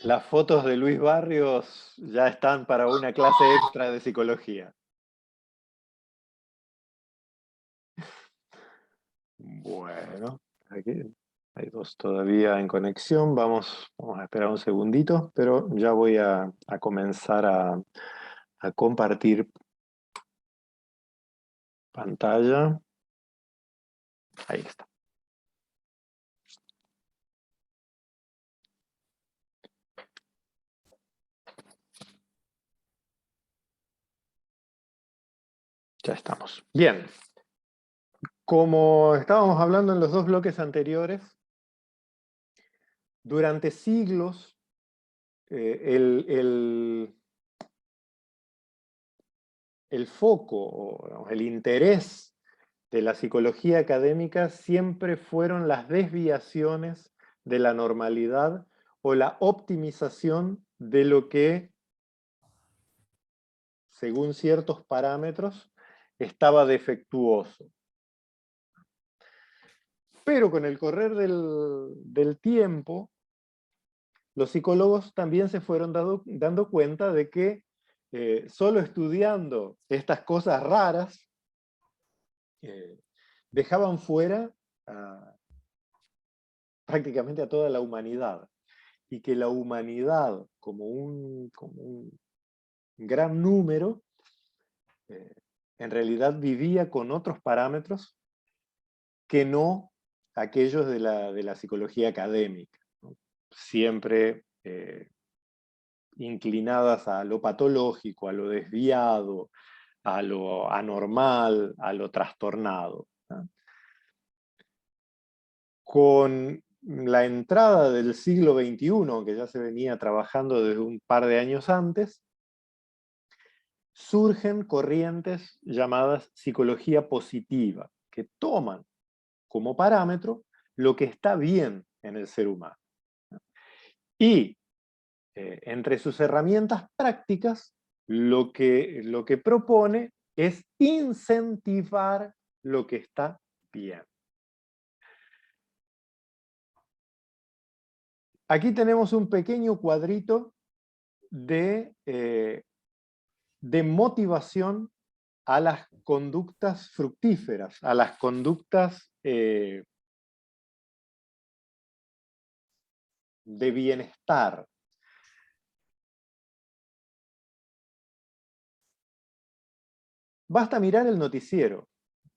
Las fotos de Luis Barrios ya están para una clase extra de psicología. Bueno, aquí hay dos todavía en conexión. Vamos a esperar un segundito, pero ya voy a comenzar a compartir pantalla. Ahí está. Ya estamos. Bien. Como estábamos hablando en los dos bloques anteriores, durante siglos el foco o digamos, el interés de la psicología académica siempre fueron las desviaciones de la normalidad o la optimización de lo que, según ciertos parámetros, estaba defectuoso. Pero con el correr del tiempo, los psicólogos también se fueron dando cuenta de que solo estudiando estas cosas raras dejaban fuera prácticamente a toda la humanidad. Y que la humanidad, como un gran número, en realidad vivía con otros parámetros que no aquellos de la psicología académica, ¿no? Siempre inclinadas a lo patológico, a lo desviado, a lo anormal, a lo trastornado, ¿no? Con la entrada del siglo XXI, que ya se venía trabajando desde un par de años antes, surgen corrientes llamadas psicología positiva, que toman como parámetro lo que está bien en el ser humano. Y entre sus herramientas prácticas, lo que propone es incentivar lo que está bien. Aquí tenemos un pequeño cuadrito de motivación a las conductas fructíferas, a las conductas de bienestar. Basta mirar el noticiero,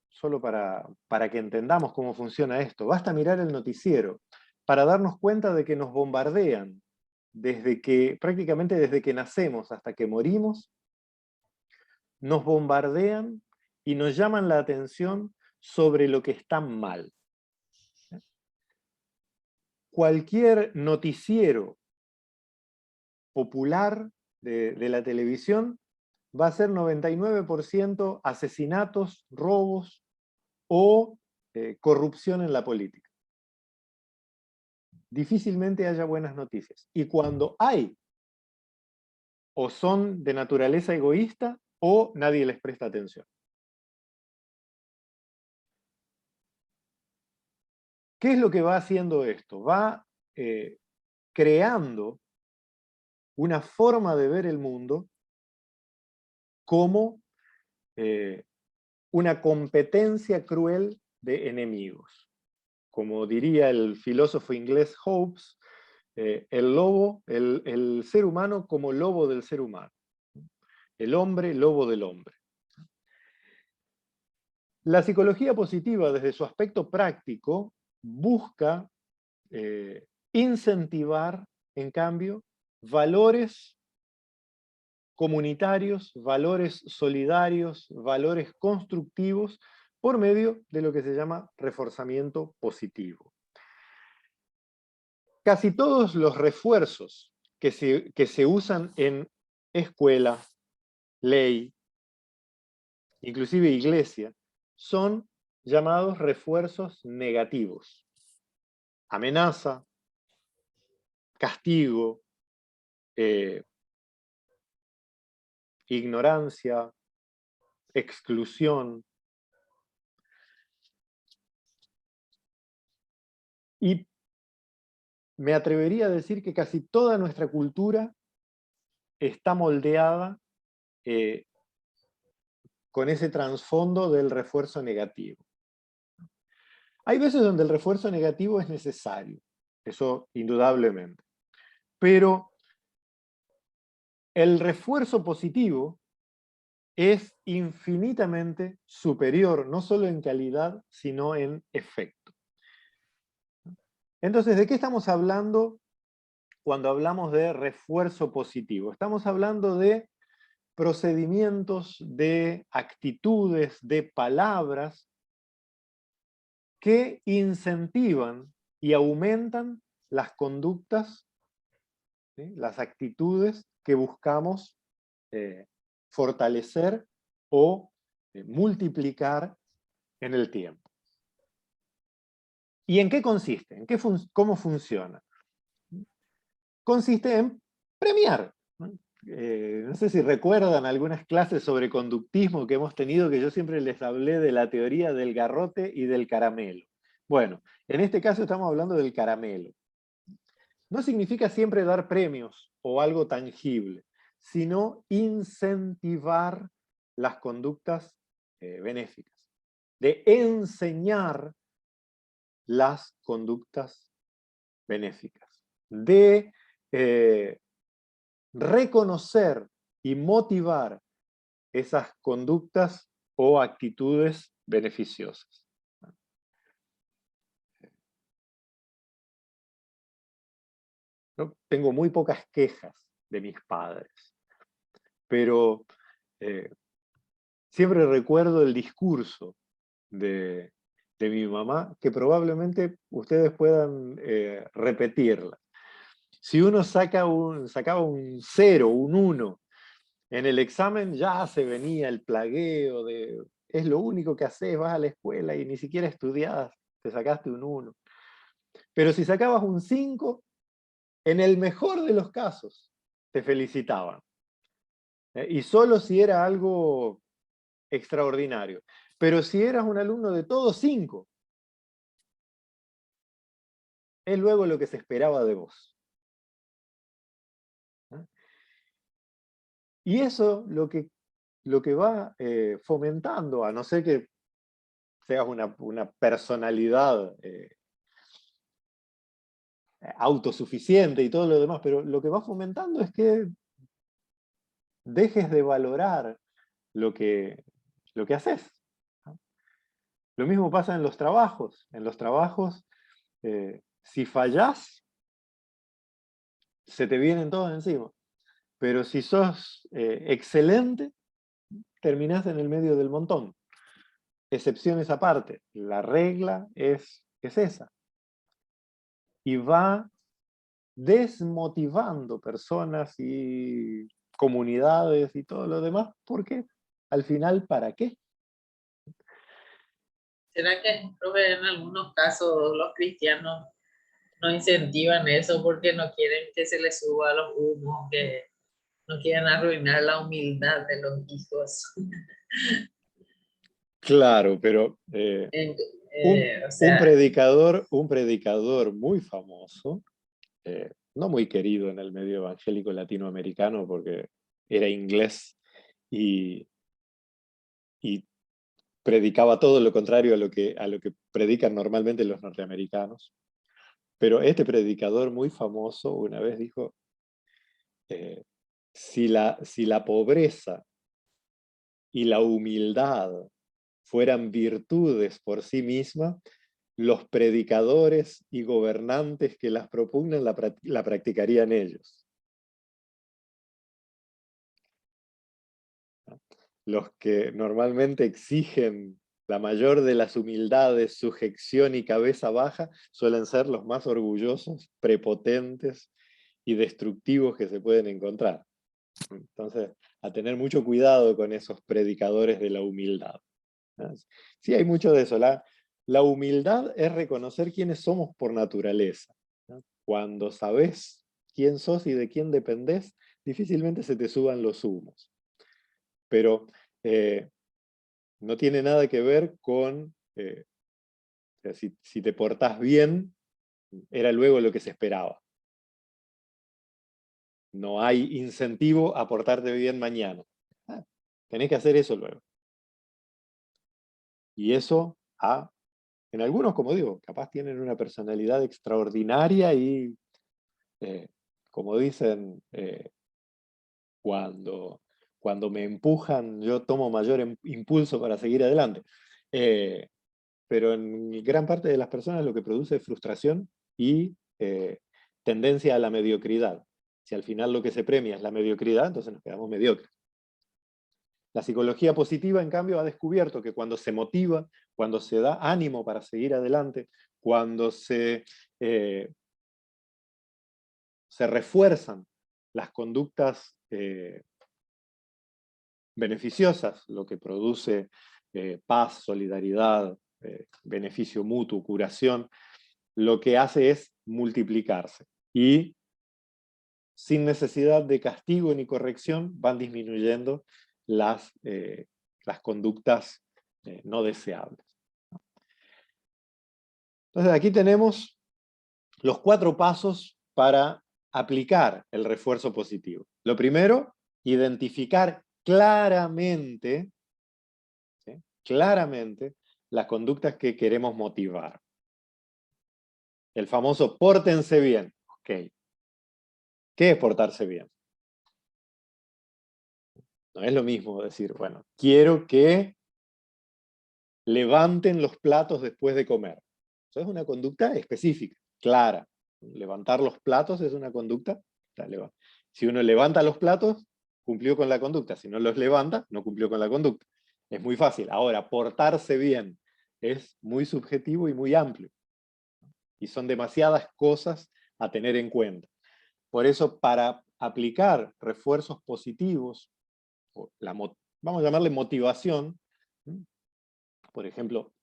solo para que entendamos cómo funciona esto. Basta mirar el noticiero para darnos cuenta de que nos bombardean prácticamente desde que nacemos hasta que morimos, nos bombardean y nos llaman la atención sobre lo que está mal. Cualquier noticiero popular de la televisión va a ser 99% asesinatos, robos o corrupción en la política. Difícilmente haya buenas noticias. Y cuando hay, o son de naturaleza egoísta, o nadie les presta atención. ¿Qué es lo que va haciendo esto? Va creando una forma de ver el mundo como una competencia cruel de enemigos. Como diría el filósofo inglés Hobbes, el ser humano como lobo del ser humano. El hombre, lobo del hombre. La psicología positiva, desde su aspecto práctico, busca incentivar, en cambio, valores comunitarios, valores solidarios, valores constructivos, por medio de lo que se llama reforzamiento positivo. Casi todos los refuerzos que se usan en escuela, ley, inclusive iglesia, son llamados refuerzos negativos. Amenaza, castigo, ignorancia, exclusión. Y me atrevería a decir que casi toda nuestra cultura está moldeada eh, con ese trasfondo del refuerzo negativo. Hay veces donde el refuerzo negativo es necesario, eso indudablemente, pero el refuerzo positivo es infinitamente superior, no solo en calidad, sino en efecto. Entonces, ¿de qué estamos hablando cuando hablamos de refuerzo positivo? Estamos hablando de procedimientos, de actitudes, de palabras que incentivan y aumentan las conductas, ¿sí?, las actitudes que buscamos fortalecer o multiplicar en el tiempo. ¿Y en qué consiste? ¿Cómo funciona? Consiste en premiar, ¿no? No sé si recuerdan algunas clases sobre conductismo que hemos tenido, que yo siempre les hablé de la teoría del garrote y del caramelo. Bueno, en este caso estamos hablando del caramelo. No significa siempre dar premios o algo tangible, sino incentivar las conductas benéficas, de enseñar las conductas benéficas, de reconocer y motivar esas conductas o actitudes beneficiosas. Yo tengo muy pocas quejas de mis padres, pero siempre recuerdo el discurso de, de mi mamá, que probablemente ustedes puedan repetirla. Si uno sacaba un 0, un 1 en el examen, ya se venía el plagueo de es lo único que haces, vas a la escuela y ni siquiera estudiás, te sacaste un 1. Pero si sacabas un 5, en el mejor de los casos, te felicitaban. Y solo si era algo extraordinario. Pero si eras un alumno de todos 5, es luego lo que se esperaba de vos. Y eso lo que va fomentando, a no ser que seas una personalidad autosuficiente y todo lo demás, pero lo que va fomentando es que dejes de valorar lo que haces. Lo mismo pasa en los trabajos. En los trabajos, si fallás, se te vienen todos encima. Pero si sos excelente, terminás en el medio del montón. Excepciones aparte, la regla es esa. Y va desmotivando personas y comunidades y todo lo demás, porque al final, ¿para qué? ¿Será que, profe, en algunos casos los cristianos no incentivan eso porque no quieren que se les suba a los humos, que no quieren arruinar la humildad de los hijos? Claro, pero En- un, o sea, un predicador muy famoso, no muy querido en el medio evangélico latinoamericano porque era inglés y, y predicaba todo lo contrario a lo que predican normalmente los norteamericanos. Pero este predicador muy famoso una vez dijo, eh, si la pobreza y la humildad fueran virtudes por sí mismas, los predicadores y gobernantes que las propugnan la practicarían ellos. Los que normalmente exigen la mayor de las humildades, sujeción y cabeza baja, suelen ser los más orgullosos, prepotentes y destructivos que se pueden encontrar. Entonces, a tener mucho cuidado con esos predicadores de la humildad. Sí, hay mucho de eso. La humildad es reconocer quiénes somos por naturaleza. Cuando sabes quién sos y de quién dependés, difícilmente se te suban los humos. Pero no tiene nada que ver con si te portás bien, era luego lo que se esperaba. No hay incentivo a portarte bien mañana. Tenés que hacer eso luego. Y eso, en algunos, como digo, capaz tienen una personalidad extraordinaria y, como dicen, cuando me empujan, yo tomo mayor impulso para seguir adelante. Pero en gran parte de las personas lo que produce es frustración y tendencia a la mediocridad. Si al final lo que se premia es la mediocridad, entonces nos quedamos mediocres. La psicología positiva, en cambio, ha descubierto que cuando se motiva, cuando se da ánimo para seguir adelante, cuando se refuerzan las conductas beneficiosas, lo que produce paz, solidaridad, beneficio mutuo, curación, lo que hace es multiplicarse. Y sin necesidad de castigo ni corrección van disminuyendo las conductas no deseables. Entonces aquí tenemos los 4 pasos para aplicar el refuerzo positivo. Lo primero, identificar claramente, ¿sí?, claramente las conductas que queremos motivar. El famoso pórtense bien. Ok. ¿Qué es portarse bien? No es lo mismo decir, bueno, quiero que levanten los platos después de comer. Eso es una conducta específica, clara. Levantar los platos es una conducta. Si uno levanta los platos, cumplió con la conducta. Si no los levanta, no cumplió con la conducta. Es muy fácil. Ahora, portarse bien es muy subjetivo y muy amplio. Y son demasiadas cosas a tener en cuenta. Por eso, para aplicar refuerzos positivos, vamos a llamarle motivación, por ejemplo,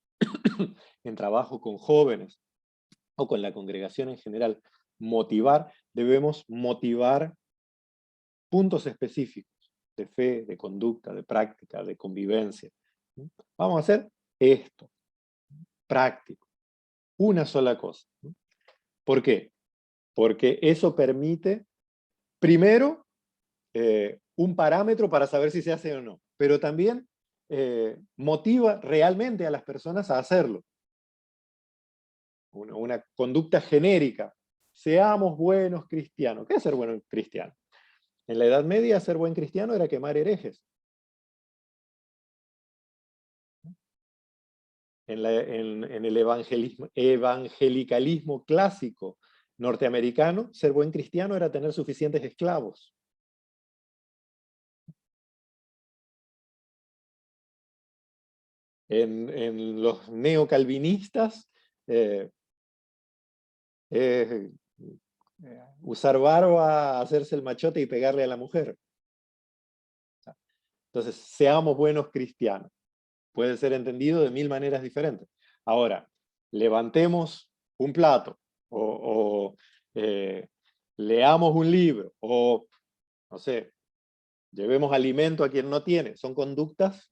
en trabajo con jóvenes o con la congregación en general, debemos motivar puntos específicos de fe, de conducta, de práctica, de convivencia. Vamos a hacer esto, práctico, una sola cosa. ¿Por qué? Porque eso permite, primero, un parámetro para saber si se hace o no, pero también motiva realmente a las personas a hacerlo. Una conducta genérica. Seamos buenos cristianos. ¿Qué es ser buen cristiano? En la Edad Media, ser buen cristiano era quemar herejes. En el evangelicalismo clásico norteamericano, ser buen cristiano era tener suficientes esclavos. En los neocalvinistas, usar barba, hacerse el machote y pegarle a la mujer. Entonces, seamos buenos cristianos. Puede ser entendido de 1000 maneras diferentes. Ahora, levantemos un plato, o leamos un libro, o, no sé, llevemos alimento a quien no tiene. Son conductas,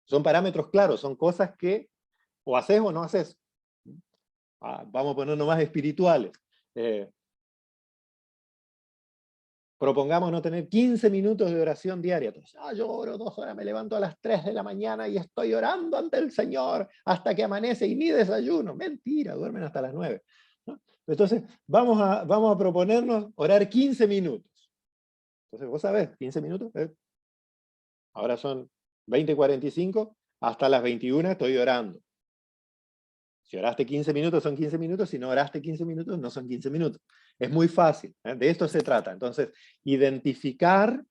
son parámetros claros, son cosas que o haces o no haces. Vamos a ponernos más espirituales. Propongamos no tener 15 minutos de oración diaria. Entonces, yo oro 2 horas, me levanto a las 3 de la mañana y estoy orando ante el Señor hasta que amanece y ni desayuno. Mentira, duermen hasta las 9. ¿No? Entonces, vamos a proponernos orar 15 minutos. Entonces, vos sabés, 15 minutos, ahora son 20:45, hasta las 21 estoy orando. Si oraste 15 minutos, son 15 minutos. Si no oraste 15 minutos, no son 15 minutos. Es muy fácil. De esto se trata. Entonces, identificar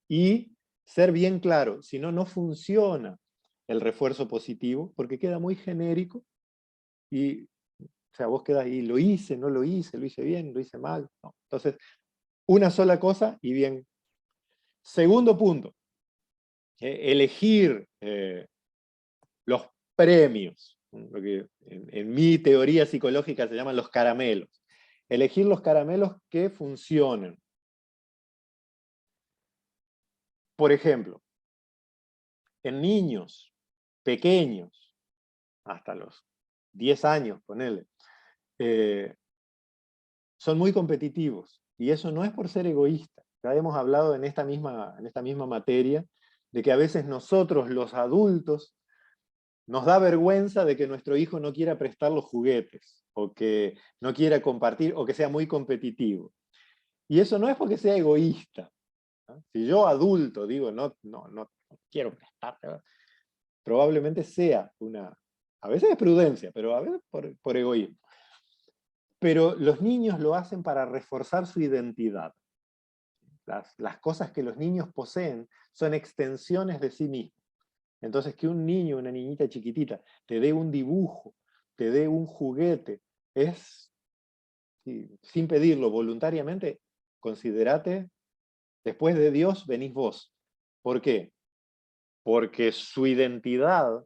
y ser bien claro. Si no, no funciona el refuerzo positivo porque queda muy genérico y, o sea, vos quedás ahí, lo hice, no lo hice bien, lo hice mal. No. Entonces, una sola cosa y bien. Segundo punto, elegir los premios, lo que en mi teoría psicológica se llaman los caramelos. Elegir los caramelos que funcionen. Por ejemplo, en niños pequeños, hasta los 10 años, ponele, son muy competitivos. Y eso no es por ser egoísta. Ya hemos hablado en esta misma materia de que a veces nosotros, los adultos, nos da vergüenza de que nuestro hijo no quiera prestar los juguetes, o que no quiera compartir, o que sea muy competitivo. Y eso no es porque sea egoísta, ¿no? Si yo adulto digo, no quiero prestar, probablemente sea a veces es prudencia, pero a veces por egoísmo. Pero los niños lo hacen para reforzar su identidad. Las cosas que los niños poseen son extensiones de sí mismos. Entonces, que un niño, una niñita chiquitita, te dé un dibujo, te dé un juguete, es, sin pedirlo, voluntariamente, considérate, después de Dios venís vos. ¿Por qué? Porque su identidad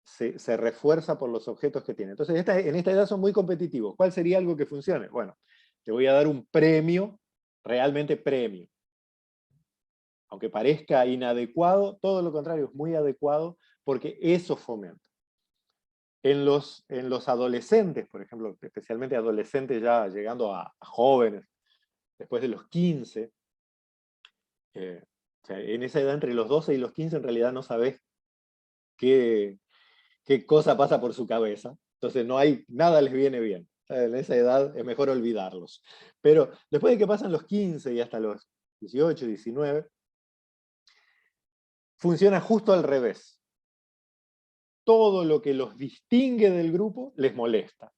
se refuerza por los objetos que tiene. Entonces, en esta edad son muy competitivos. ¿Cuál sería algo que funcione? Bueno, te voy a dar un premio, realmente premio. Aunque parezca inadecuado, todo lo contrario, es muy adecuado porque eso fomenta. En los adolescentes, por ejemplo, especialmente adolescentes ya llegando a jóvenes, después de los 15, o sea, en esa edad entre los 12 y los 15 en realidad no sabes qué cosa pasa por su cabeza. Entonces nada les viene bien. En esa edad es mejor olvidarlos. Pero después de que pasan los 15 y hasta los 18, 19, funciona justo al revés. Todo lo que los distingue del grupo les molesta.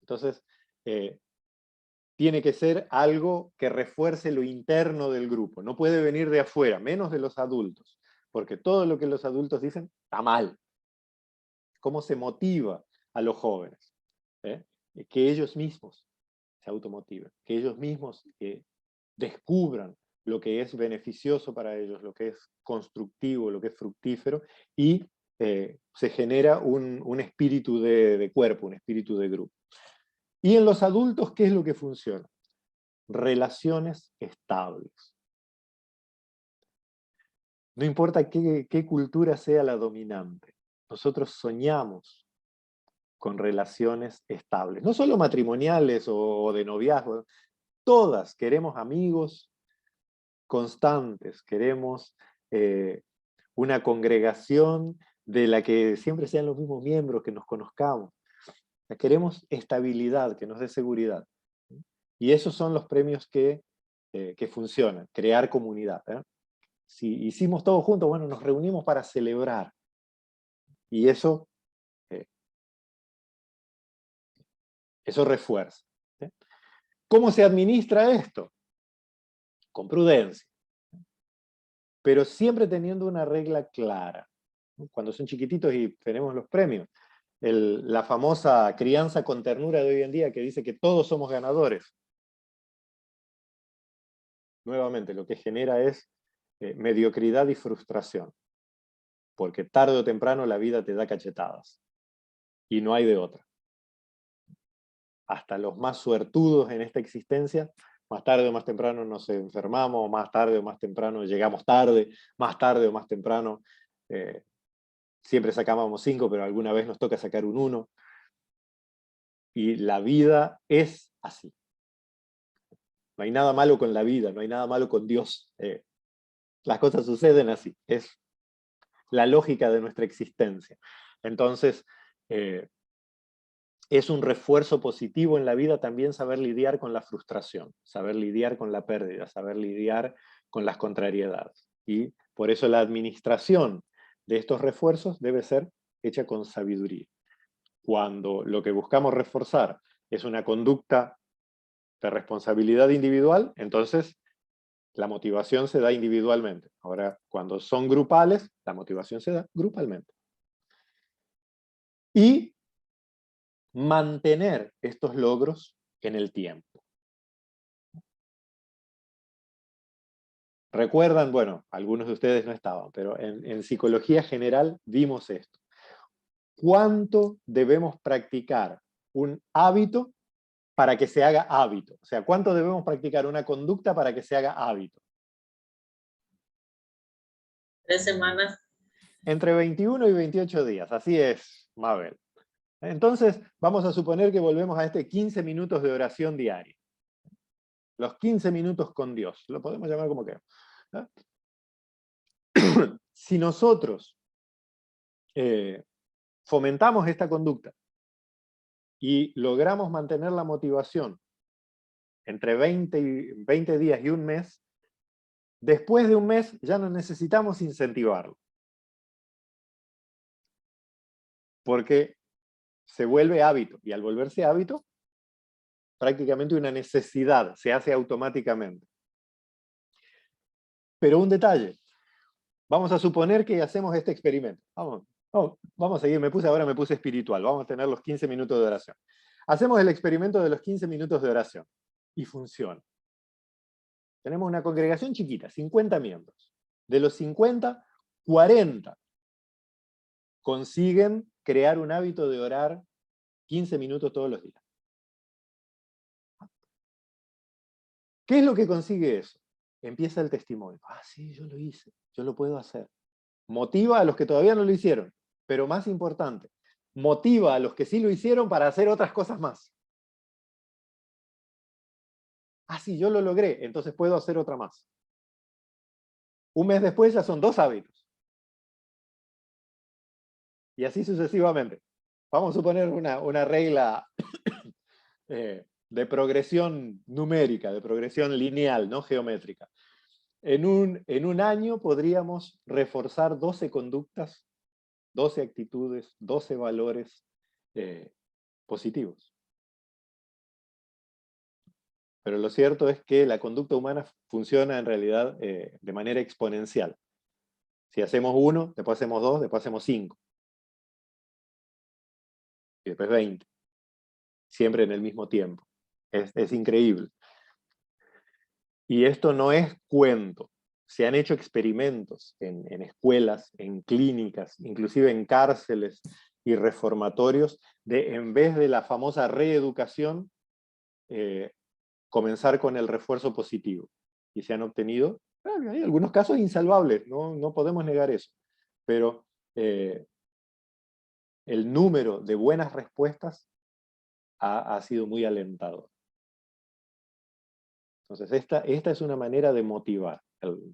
Entonces, tiene que ser algo que refuerce lo interno del grupo. No puede venir de afuera, menos de los adultos, porque todo lo que los adultos dicen está mal. ¿Cómo se motiva a los jóvenes? Que ellos mismos se automotiven, que ellos mismos descubran lo que es beneficioso para ellos, lo que es constructivo, lo que es fructífero, y se genera un espíritu de cuerpo, un espíritu de grupo. Y en los adultos, ¿qué es lo que funciona? Relaciones estables. No importa qué cultura sea la dominante, nosotros soñamos con relaciones estables, no solo matrimoniales o de noviazgo, todas queremos amigos constantes, queremos una congregación de la que siempre sean los mismos miembros, que nos conozcamos. Queremos estabilidad, que nos dé seguridad. Y esos son los premios que funcionan, crear comunidad. Si hicimos todo juntos, bueno, nos reunimos para celebrar. Y eso refuerza. ¿Sí? ¿Cómo se administra esto? Con prudencia. Pero siempre teniendo una regla clara. Cuando son chiquititos y tenemos los premios, la famosa crianza con ternura de hoy en día que dice que todos somos ganadores. Nuevamente, lo que genera es mediocridad y frustración. Porque tarde o temprano la vida te da cachetadas. Y no hay de otra. Hasta los más suertudos en esta existencia, más tarde o más temprano nos enfermamos, más tarde o más temprano llegamos tarde, más tarde o más temprano siempre sacábamos 5, pero alguna vez nos toca sacar un 1. Y la vida es así. No hay nada malo con la vida, no hay nada malo con Dios. Las cosas suceden así. Es la lógica de nuestra existencia. Entonces, es un refuerzo positivo en la vida también saber lidiar con la frustración, saber lidiar con la pérdida, saber lidiar con las contrariedades. Y por eso la administración de estos refuerzos debe ser hecha con sabiduría. Cuando lo que buscamos reforzar es una conducta de responsabilidad individual, entonces la motivación se da individualmente. Ahora, cuando son grupales, la motivación se da grupalmente. Y mantener estos logros en el tiempo. Recuerdan, bueno, algunos de ustedes no estaban, pero en psicología general vimos esto. ¿Cuánto debemos practicar un hábito para que se haga hábito? O sea, ¿cuánto debemos practicar una conducta para que se haga hábito? 3 semanas. Entre 21 y 28 días, así es, Mabel. Entonces, vamos a suponer que volvemos a este 15 minutos de oración diaria. Los 15 minutos con Dios, lo podemos llamar como queramos. Si nosotros fomentamos esta conducta y logramos mantener la motivación entre 20 días y un mes, después de un mes ya no necesitamos incentivarlo. Porque se vuelve hábito, y al volverse hábito, prácticamente una necesidad, se hace automáticamente. Pero un detalle, vamos a suponer que hacemos este experimento. Vamos a seguir, ahora me puse espiritual, vamos a tener los 15 minutos de oración. Hacemos el experimento de los 15 minutos de oración, y funciona. Tenemos una congregación chiquita, 50 miembros. De los 50, 40 consiguen crear un hábito de orar 15 minutos todos los días. ¿Qué es lo que consigue eso? Empieza el testimonio. Sí, yo lo hice, yo lo puedo hacer. Motiva a los que todavía no lo hicieron, pero más importante, motiva a los que sí lo hicieron para hacer otras cosas más. Sí, yo lo logré, entonces puedo hacer otra más. Un mes después ya son 2 hábitos. Y así sucesivamente. Vamos a suponer una regla de progresión numérica, de progresión lineal, no geométrica. En un año podríamos reforzar 12 conductas, 12 actitudes, 12 valores positivos. Pero lo cierto es que la conducta humana funciona en realidad de manera exponencial. Si hacemos 1, después hacemos 2, después hacemos 5. Y después 20. Siempre en el mismo tiempo. Es increíble. Y esto no es cuento. Se han hecho experimentos en escuelas, en clínicas, inclusive en cárceles y reformatorios, de en vez de la famosa reeducación, comenzar con el refuerzo positivo. Y se han obtenido, hay algunos casos insalvables, no podemos negar eso, pero el número de buenas respuestas ha sido muy alentador. Entonces, esta es una manera de motivar.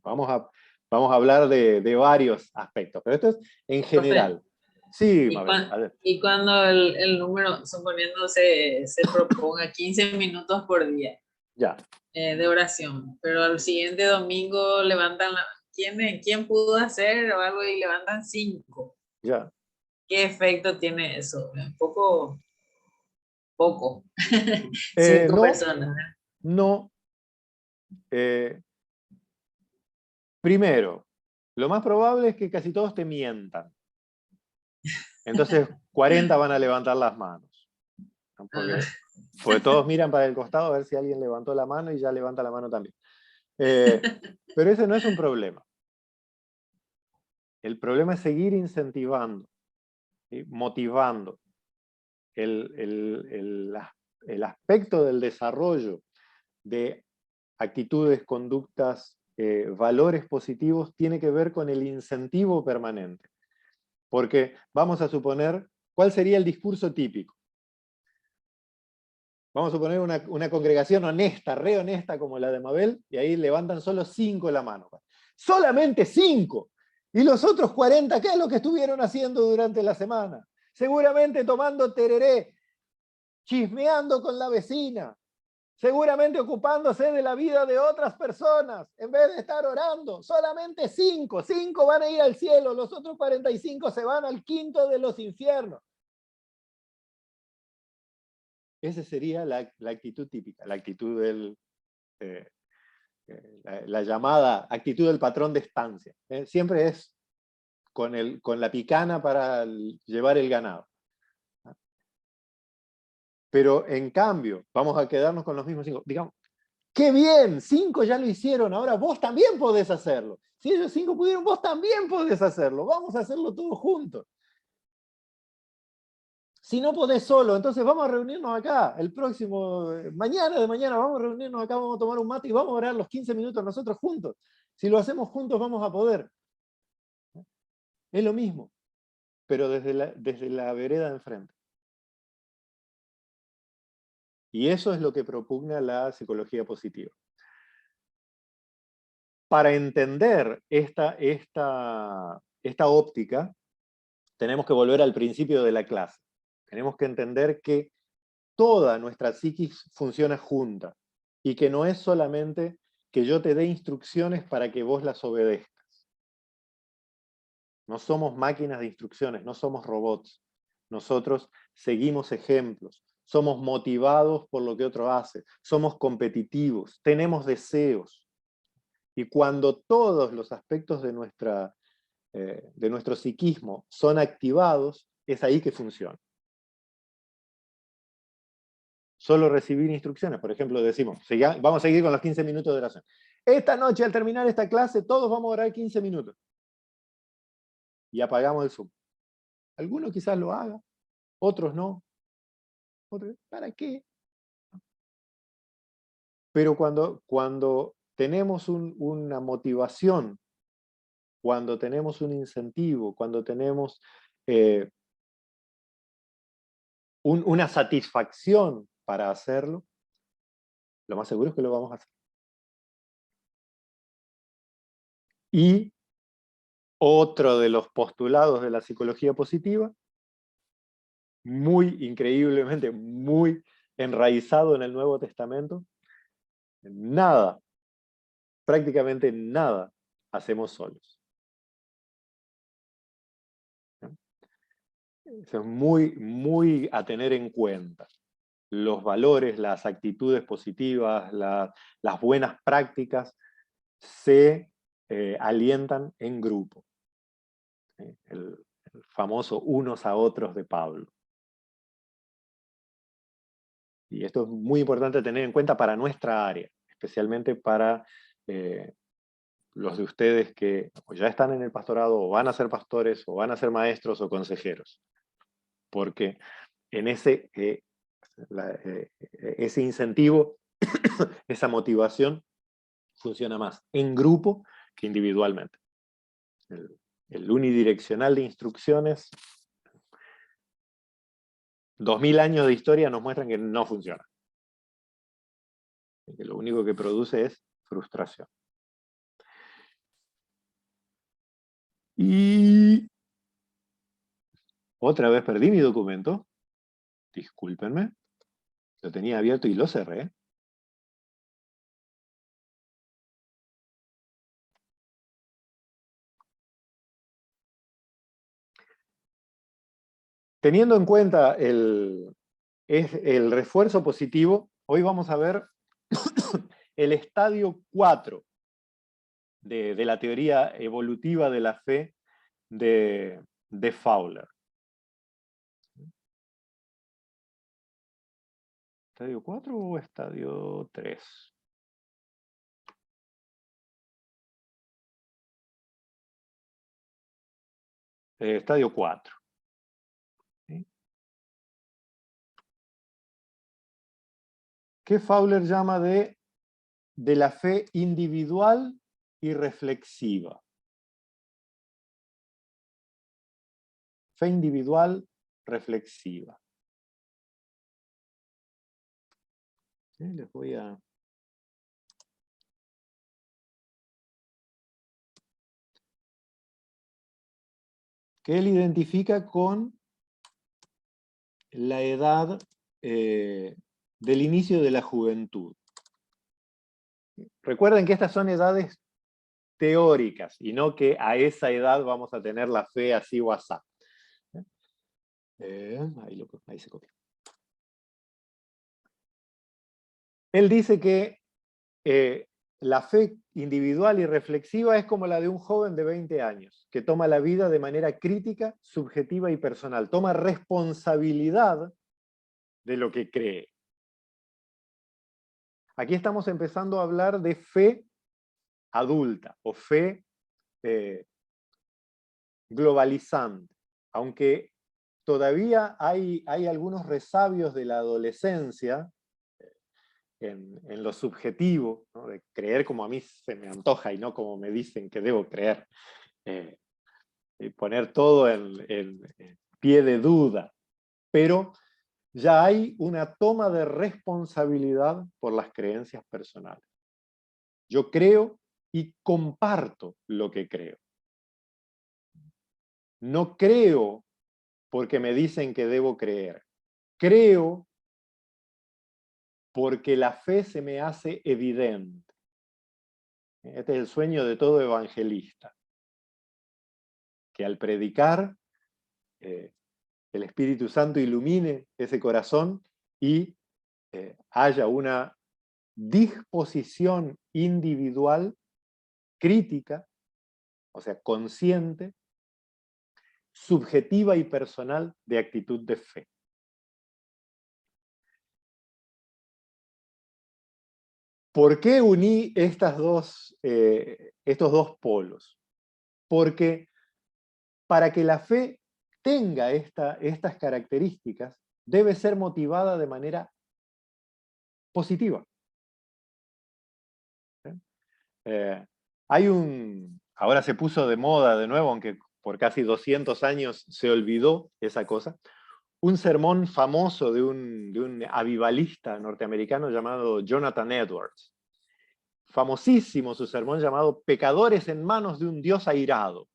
Vamos a hablar de varios aspectos, pero esto es en general. Sí, Mabel. Y cuando el número, suponiendo se proponga 15 minutos por día ya. De oración, pero al siguiente domingo levantan ¿quién pudo hacer o algo y levantan 5? Ya. ¿Qué efecto tiene eso? Poco. 5 no, personas. No. Primero, lo más probable es que casi todos te mientan. Entonces, 40 van a levantar las manos. Porque todos miran para el costado a ver si alguien levantó la mano y ya levanta la mano también. Pero ese no es un problema. El problema es seguir incentivando, ¿sí? Motivando. El aspecto del desarrollo de actitudes, conductas, valores positivos tiene que ver con el incentivo permanente. Porque vamos a suponer, ¿cuál sería el discurso típico? Vamos a suponer una congregación honesta, re honesta como la de Mabel, y ahí levantan solo 5 la mano. ¡Solamente 5! ¿Y los otros 40 qué es lo que estuvieron haciendo durante la semana? Seguramente tomando tereré, chismeando con la vecina, seguramente ocupándose de la vida de otras personas, en vez de estar orando. Solamente 5 van a ir al cielo, los otros 45 se van al quinto de los infiernos. Esa sería la actitud típica, la actitud la llamada actitud del patrón de estancia. Siempre es con la picana para llevar el ganado. Pero en cambio, vamos a quedarnos con los mismos 5. Digamos, ¡qué bien! 5 ya lo hicieron, ahora vos también podés hacerlo. Si ellos 5 pudieron, vos también podés hacerlo. Vamos a hacerlo todos juntos. Si no podés solo, entonces vamos a reunirnos acá. El próximo, mañana vamos a reunirnos acá, vamos a tomar un mate y vamos a orar los 15 minutos nosotros juntos. Si lo hacemos juntos, vamos a poder. Es lo mismo, pero desde la vereda de enfrente. Y eso es lo que propugna la psicología positiva. Para entender esta óptica, tenemos que volver al principio de la clase. Tenemos que entender que toda nuestra psiquis funciona junta y que no es solamente que yo te dé instrucciones para que vos las obedezcas. No somos máquinas de instrucciones, no somos robots. Nosotros seguimos ejemplos, somos motivados por lo que otro hace, somos competitivos, tenemos deseos. Y cuando todos los aspectos de nuestro psiquismo son activados, es ahí que funciona. Solo recibir instrucciones, por ejemplo, decimos, vamos a seguir con los 15 minutos de oración. Esta noche, al terminar esta clase, todos vamos a orar 15 minutos. Y apagamos el Zoom. Algunos quizás lo hagan, otros no. Otros, ¿para qué? Pero cuando tenemos una motivación, cuando tenemos un incentivo, cuando tenemos una satisfacción para hacerlo, lo más seguro es que lo vamos a hacer. Y otro de los postulados de la psicología positiva, muy increíblemente, muy enraizado en el Nuevo Testamento, nada, prácticamente nada, hacemos solos. Eso es muy, muy a tener en cuenta. Los valores, las actitudes positivas, las buenas prácticas se alientan en grupo. El famoso unos a otros de Pablo. Y esto es muy importante tener en cuenta para nuestra área, especialmente para los de ustedes que ya están en el pastorado, o van a ser pastores, o van a ser maestros o consejeros. Porque en ese incentivo, esa motivación, funciona más en grupo que individualmente. El unidireccional de instrucciones, 2000 años de historia nos muestran que no funciona. Que lo único que produce es frustración. Y otra vez perdí mi documento. Discúlpenme. Lo tenía abierto y lo cerré. Teniendo en cuenta el refuerzo positivo, hoy vamos a ver el estadio 4 de la teoría evolutiva de la fe de Fowler. ¿Estadio 4 o estadio 3? Estadio 4. ¿Sí? ¿Qué Fowler llama de la fe individual y reflexiva? Fe individual reflexiva. ¿Sí? Les voy a... que él identifica con la edad del inicio de la juventud. Recuerden que estas son edades teóricas y no que a esa edad vamos a tener la fe así o asá. Ahí se copió. Él dice que la fe individual y reflexiva es como la de un joven de 20 años, que toma la vida de manera crítica, subjetiva y personal. Toma responsabilidad de lo que cree. Aquí estamos empezando a hablar de fe adulta o fe globalizante, aunque todavía hay algunos resabios de la adolescencia en lo subjetivo, ¿no? De creer como a mí se me antoja y no como me dicen que debo creer. poner todo en pie de duda, pero ya hay una toma de responsabilidad por las creencias personales. Yo creo y comparto lo que creo. No creo porque me dicen que debo creer. Creo porque la fe se me hace evidente. Este es el sueño de todo evangelista, que al predicar el Espíritu Santo ilumine ese corazón y haya una disposición individual crítica, o sea, consciente, subjetiva y personal de actitud de fe. ¿Por qué uní estos dos polos? Porque para que la fe tenga estas características, debe ser motivada de manera positiva. Ahora se puso de moda de nuevo, aunque por casi 200 años se olvidó esa cosa, un sermón famoso de un avivalista norteamericano llamado Jonathan Edwards. Famosísimo su sermón llamado Pecadores en manos de un Dios airado.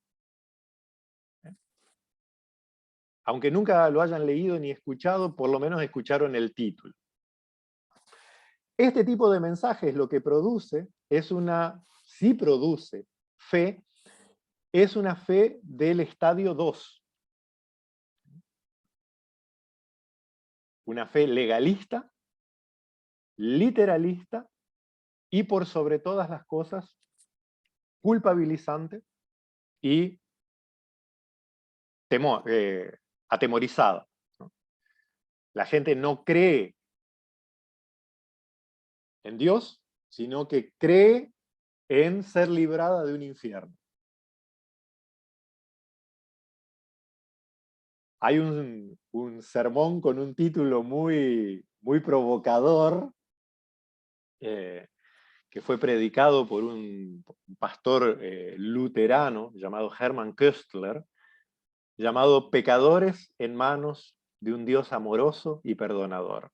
Aunque nunca lo hayan leído ni escuchado, por lo menos escucharon el título. Este tipo de mensajes lo que produce sí produce fe, es una fe del estadio 2. Una fe legalista, literalista y por sobre todas las cosas culpabilizante y atemorizada. La gente no cree en Dios, sino que cree en ser librada de un infierno. Hay un sermón con un título muy, muy provocador, que fue predicado por un pastor luterano llamado Hermann Köstler, llamado Pecadores en manos de un Dios amoroso y perdonador,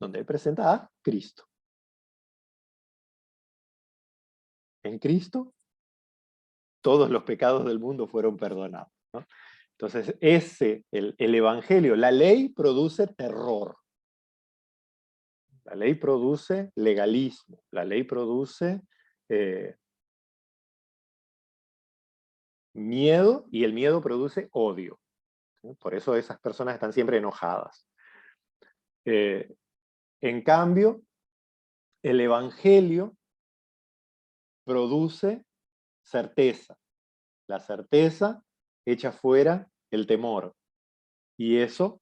donde él presenta a Cristo. En Cristo, todos los pecados del mundo fueron perdonados, ¿no? Entonces, el Evangelio, la ley produce terror. La ley produce legalismo. La ley produce miedo, y el miedo produce odio. ¿Sí? Por eso esas personas están siempre enojadas. En cambio, el Evangelio produce certeza. La certeza echa fuera el temor. Y eso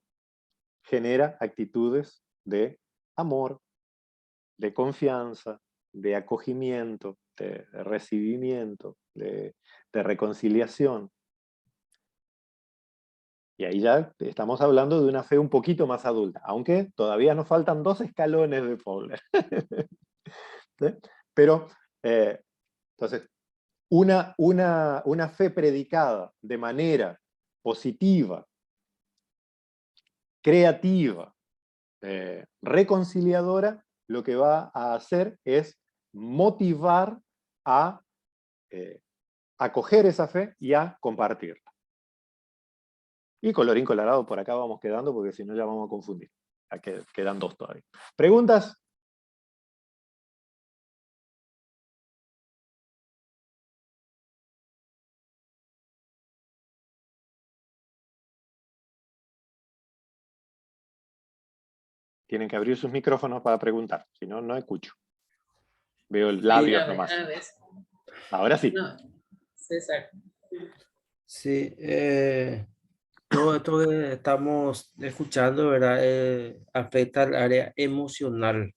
genera actitudes de amor, de confianza, de acogimiento, de recibimiento, de reconciliación. Y ahí ya estamos hablando de una fe un poquito más adulta, aunque todavía nos faltan 2 escalones de Fowler. ¿Sí? Pero, entonces, una fe predicada de manera positiva, creativa, reconciliadora, lo que va a hacer es motivar a acoger esa fe y a compartirla. Y colorín colorado, por acá vamos quedando, porque si no ya vamos a confundir. Quedan 2 todavía. ¿Preguntas? Tienen que abrir sus micrófonos para preguntar, si no, no escucho. Veo labios nomás. Ahora sí. No, César. Sí, todo esto que estamos escuchando, ¿verdad? Afecta al área emocional.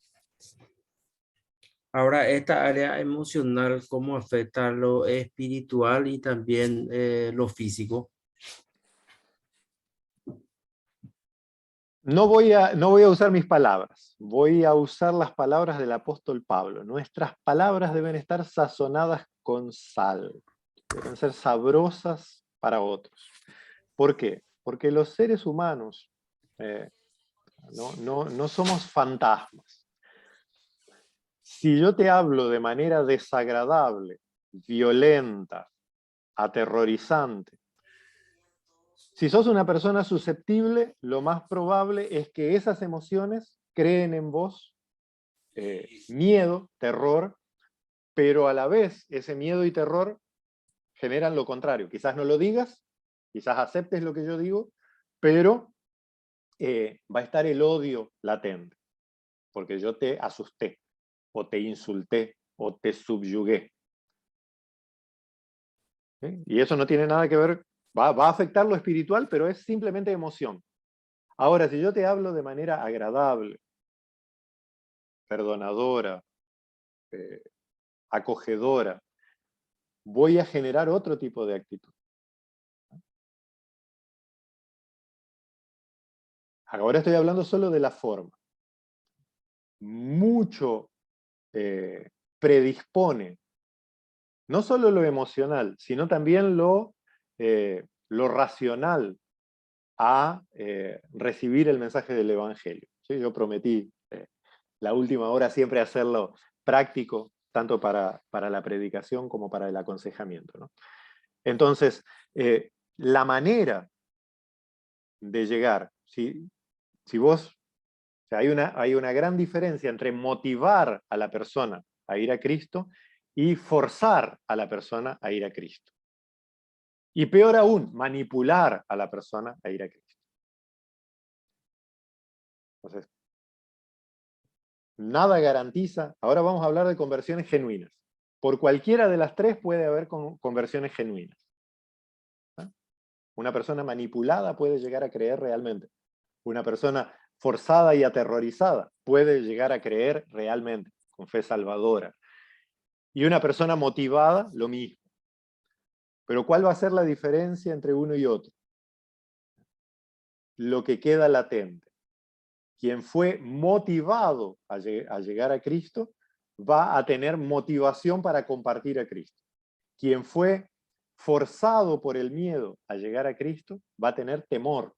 Ahora, esta área emocional, ¿cómo afecta lo espiritual y también lo físico? No voy a usar mis palabras, voy a usar las palabras del apóstol Pablo. Nuestras palabras deben estar sazonadas con sal. deben ser sabrosas para otros. ¿Por qué? Porque los seres humanos no somos fantasmas. Si yo te hablo de manera desagradable, violenta, aterrorizante, si sos una persona susceptible, lo más probable es que esas emociones creen en vos miedo, terror, pero a la vez ese miedo y terror generan lo contrario. Quizás no lo digas, quizás aceptes lo que yo digo, pero va a estar el odio latente, porque yo te asusté, o te insulté, o te subyugué. ¿Sí? Y eso no tiene nada que ver, va a afectar lo espiritual, pero es simplemente emoción. Ahora, si yo te hablo de manera agradable, perdonadora, acogedora, voy a generar otro tipo de actitud. Ahora estoy hablando solo de la forma. Mucho predispone, no solo lo emocional, sino también lo racional a recibir el mensaje del Evangelio. ¿Sí? Yo prometí la última hora siempre hacerlo práctico, tanto para la predicación como para el aconsejamiento, ¿no? Entonces, la manera de llegar, si vos, o sea, hay una gran diferencia entre motivar a la persona a ir a Cristo y forzar a la persona a ir a Cristo. Y peor aún, manipular a la persona a ir a Cristo. Entonces, nada garantiza, ahora vamos a hablar de conversiones genuinas. Por cualquiera de las tres puede haber conversiones genuinas. ¿Ah? Una persona manipulada puede llegar a creer realmente. Una persona forzada y aterrorizada puede llegar a creer realmente, con fe salvadora. Y una persona motivada, lo mismo. Pero ¿cuál va a ser la diferencia entre uno y otro? Lo que queda latente. Quien fue motivado a llegar a Cristo va a tener motivación para compartir a Cristo. Quien fue forzado por el miedo a llegar a Cristo va a tener temor.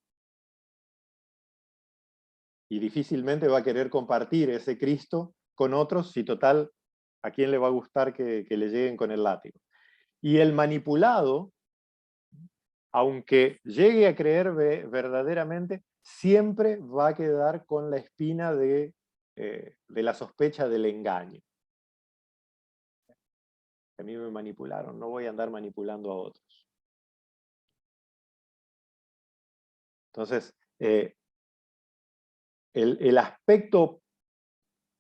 Y difícilmente va a querer compartir ese Cristo con otros si total, ¿a quién le va a gustar que le lleguen con el látigo? Y el manipulado, aunque llegue a creer verdaderamente, siempre va a quedar con la espina de la sospecha del engaño. A mí me manipularon, no voy a andar manipulando a otros. Entonces, el aspecto,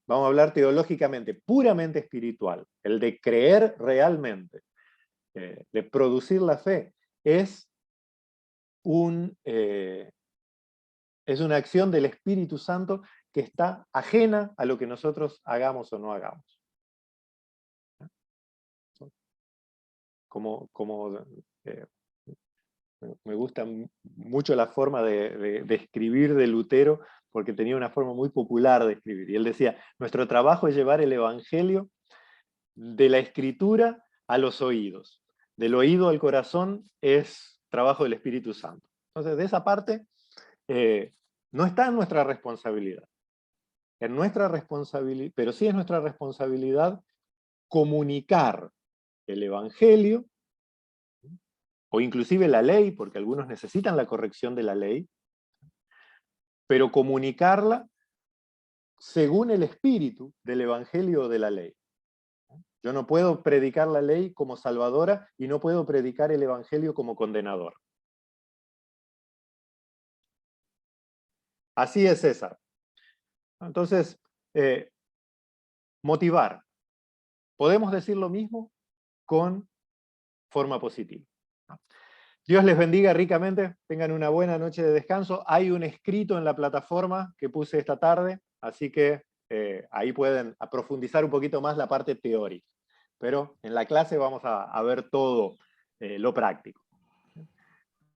vamos a hablar teológicamente, puramente espiritual, el de creer realmente, de producir la fe, es una acción del Espíritu Santo que está ajena a lo que nosotros hagamos o no hagamos. Me gusta mucho la forma de escribir de Lutero, porque tenía una forma muy popular de escribir. Y él decía, nuestro trabajo es llevar el Evangelio de la escritura a los oídos. Del oído al corazón es trabajo del Espíritu Santo. Entonces, de esa parte, no está en nuestra responsabilidad. Pero sí es nuestra responsabilidad comunicar el Evangelio, o inclusive la ley, porque algunos necesitan la corrección de la ley, pero comunicarla según el espíritu del Evangelio o de la ley. Yo no puedo predicar la ley como salvadora y no puedo predicar el Evangelio como condenador. Así es, César. Entonces, motivar. Podemos decir lo mismo con forma positiva. Dios les bendiga ricamente, tengan una buena noche de descanso. Hay un escrito en la plataforma que puse esta tarde, así que ahí pueden profundizar un poquito más la parte teórica. Pero en la clase vamos a ver todo lo práctico.